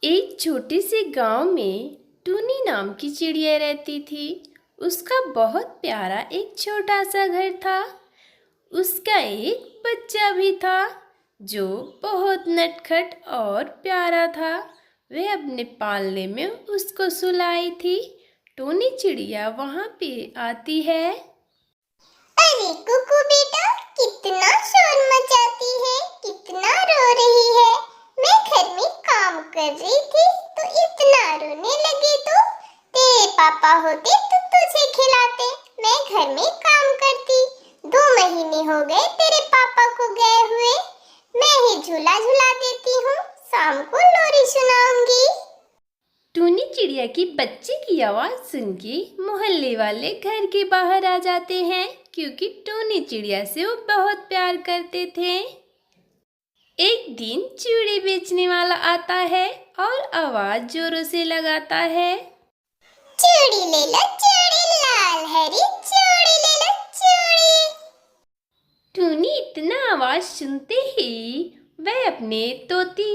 एक छोटे से गांव में टूनी नाम की चिड़िया रहती थी। उसका बहुत प्यारा एक छोटा सा घर था। उसका एक बच्चा भी था जो बहुत नटखट और प्यारा था। वह अपने पालने में उसको सुलाई थी। टूनी चिड़िया वहाँ पे आती है। अरे कुकू बेटा, कितना शोर मचाती है, कितना रो रही है। मैं घर में काम कर रही थी तो इतना रोने लगी। तो तेरे पापा होते तो तुझे खिलाते, मैं घर में काम करती। 2 महीने हो गए तेरे पापा को गए हुए। मैं ही झूला झूला देती हूँ, शाम को लोरी सुनाऊंगी। टूनी चिड़िया की बच्चे की आवाज़ सुन के मोहल्ले वाले घर के बाहर आ जाते हैं, क्योंकि टूनी चिड़िया से वो बहुत प्यार करते थे। एक दिन चूड़ी बेचने वाला आता है और आवाज़ जोरों से लगाता है, चूड़ी ले लो चूड़ी, लाल हरी चूड़ी ले लो चूड़ी। टूनी इतना आवाज़ सुनते ही वह अपने तोती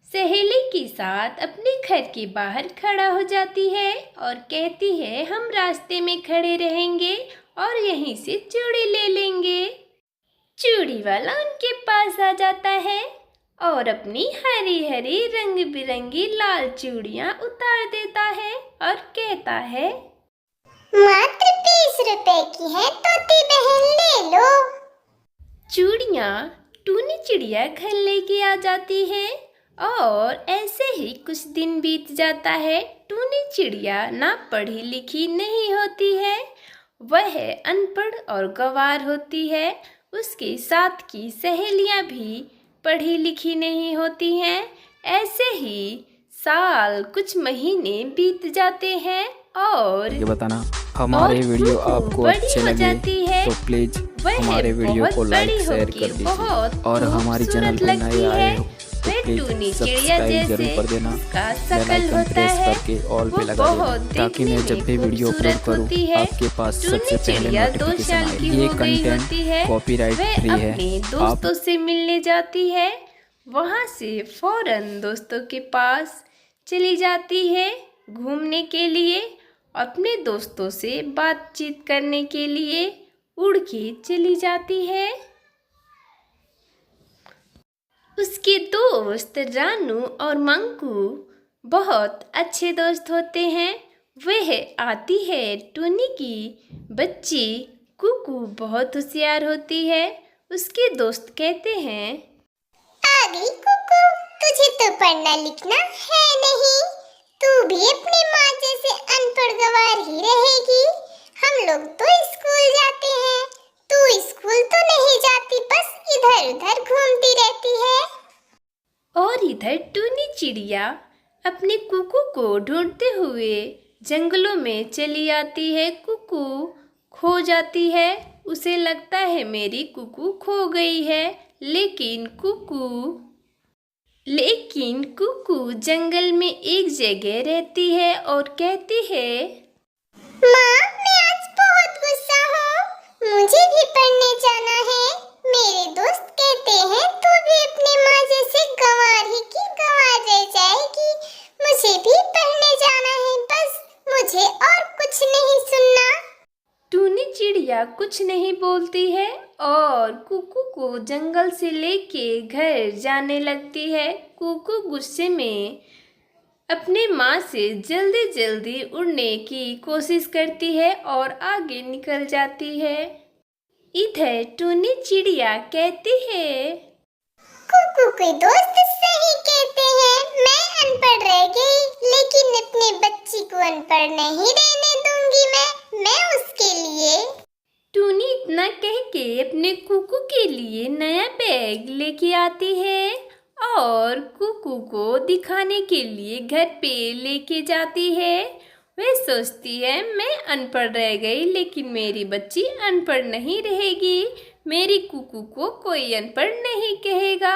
सहेली के साथ अपने घर के बाहर खड़ा हो जाती है और कहती है, हम रास्ते में खड़े रहेंगे और यहीं से चूड़ी ले लेंगे। चूड़ी वाला उनके पास आ जाता है और अपनी हरी हरी रंग बिरंगी लाल चूड़ियाँ उतार देता है और कहता है, मात्र 20 रुपए की है तोती बहन, ले लो। चूड़ियाँ टूनी चिड़िया घर लेके आ जाती है और ऐसे ही कुछ दिन बीत जाता है। टूनी चिड़िया ना पढ़ी लिखी नहीं होती है, वह अनपढ़ और गंवार होती है। उसके साथ की सहेलियां भी पढ़ी लिखी नहीं होती हैं। ऐसे ही साल कुछ महीने बीत जाते हैं और ये बताना हमारे वीडियो आपको अच्छे लगे तो प्लीज हमारे वीडियो को लाइक शेयर कर दीजिए और हमारी चैनल पर नए आए हो तो प्लीज सब्सक्राइब जरूर कर देना। बेल आइकन प्रेस करके ऑल पे लगा देना ताकि मैं जब भी वीडियो अपलोड करूं आपके पास सबसे पहले नोटिफिकेशन आए। ये कंटेंट कॉपीराइट फ्री है। दोस्तों से मिलने जाती है, वहाँ से फौरन दोस्तों के पास चली जाती है घूमने के लिए। अपने दोस्तों से बातचीत करने के लिए उड़ के चली जाती है। उसके दोस्त रानू और मंकू बहुत अच्छे दोस्त होते हैं। वह आती है टूनी की बच्ची कुकू बहुत होशियार होती है। उसके दोस्त कहते हैं, आ गई कुकू, तुझे तो पढ़ना लिखना है नहीं, तू भी अपनी माँ जैसे अनपढ़ गंवार ही रहेगी। हम लोग तो स्कूल जाते हैं, तू स्कूल तो नहीं जाती, बस इधर उधर घूमती रहती है। और इधर टूनी चिड़िया अपने कुकू को ढूंढते हुए जंगलों में चली आती है। कुकू खो जाती है। उसे लगता है मेरी कुकू खो गई है, लेकिन कुकू जंगल में एक जगह रहती है और कहती है, माँ, मैं आज बहुत गुस्सा हूँ, मुझे भी पढ़ने जाना है। मेरे दोस्त कहते हैं तू भी अपनी माँ जैसे गंवार ही की गंवार रह जाएगी। मुझे भी पढ़ने जाना है, बस मुझे और कुछ नहीं सुनना। टूनी चिड़िया कुछ नहीं बोलती है और कुकू को जंगल से लेके घर जाने लगती है। कुकू गुस्से में अपने माँ से जल्दी जल्दी उड़ने की कोशिश करती है और आगे निकल जाती है। इधर टूनी चिड़िया कहती है, कुकू के दोस्त सही कहते हैं, मैं अनपढ़ रह गई, लेकिन अपनी बच्ची को अनपढ़ नहीं रहने दूंगी। मैं उसके लिए। टूनी इतना कह के अपने कुकू के लिए नया बैग लेके आती है और कुकू को दिखाने के लिए घर पे लेके जाती है। वह सोचती है मैं अनपढ़ रह गई, लेकिन मेरी बच्ची अनपढ़ नहीं रहेगी, मेरी कुकू को कोई अनपढ़ नहीं कहेगा।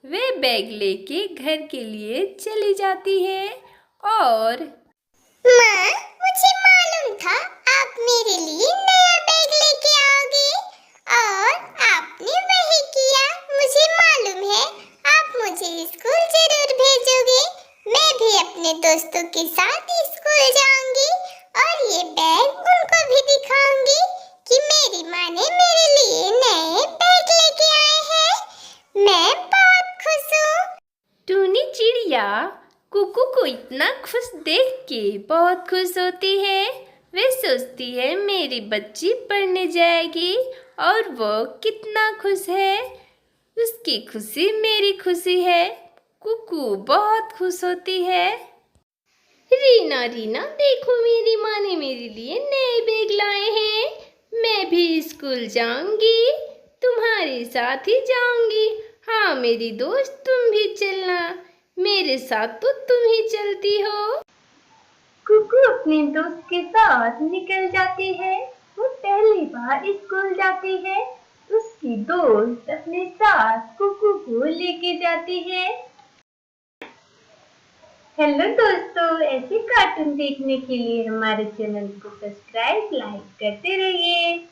वह बैग लेके घर के लिए चली जाती है और माँ, मुझे मालूम था आप मेरे लिए नया बैग लेके आओगे और आपने वही किया। मुझे मालूम है आप मुझे स्कूल जरूर भेजोगे। मैं भी अपने दोस्तों के साथ स्कूल जाऊंगी और ये बैग उनको भी दिखाऊंगी कि मेरी माँ ने मेरे लिए नए बैग लेके आए हैं। मैं बहुत खुश हूँ। टूनी चिड़िया कुकू को इतना खुश देख के बहुत खुश होती है। वे सोचती है मेरी बच्ची पढ़ने जाएगी और वो कितना खुश है। उसकी खुशी मेरी खुशी है। कुकू बहुत खुश होती है। रीना रीना देखो मेरी माँ ने मेरे लिए नए बैग लाए हैं। मैं भी स्कूल जाऊंगी, तुम्हारे साथ ही जाऊंगी। हाँ मेरी दोस्त तुम भी चलना, मेरे साथ तो तुम ही चलती हो। कुकू अपने दोस्त के साथ निकल जाती है। वो पहली बार स्कूल जाती है। उसकी दोस्त अपने साथ कुकू को लेके जाती है। हेलो दोस्तों, ऐसे कार्टून देखने के लिए हमारे चैनल को सब्सक्राइब लाइक करते रहिए।